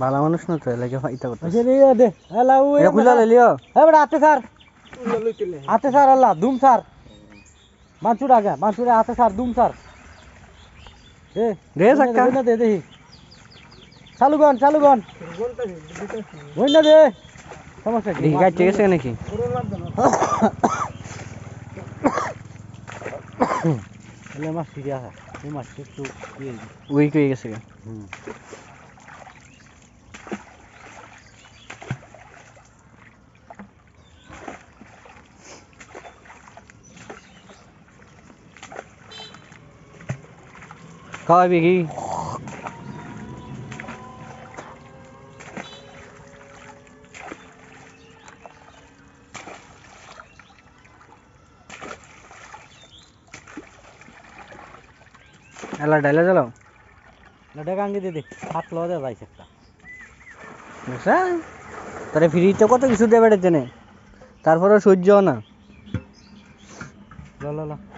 ভালো মানুষ না তো লাগে ফাইতা করতে দে হেলা ও এটা খুলা লইলিও এ বড় আতে স্যার আল্লাহ দুম স্যার মানচুড়া গা মানচুড়া আতে স্যার দুম স্যার দে দে সাক্কা দে দে চালু গন বইনা দে সমস্যা কি গাই ঠিক আছে নাকি এলে মাছ ঠিক আছে এই মাছ একটু উইক হয়ে গেছে খাওয়াবি কি এলা ডাইলে চালাও লড়ে গাঙ্গি দে দে হাত লো দে ভাই একটা বুঝছা তারে ফ্রিতে কত কিছু দেবে জেনে তারপরে সহ্য না ল ল ল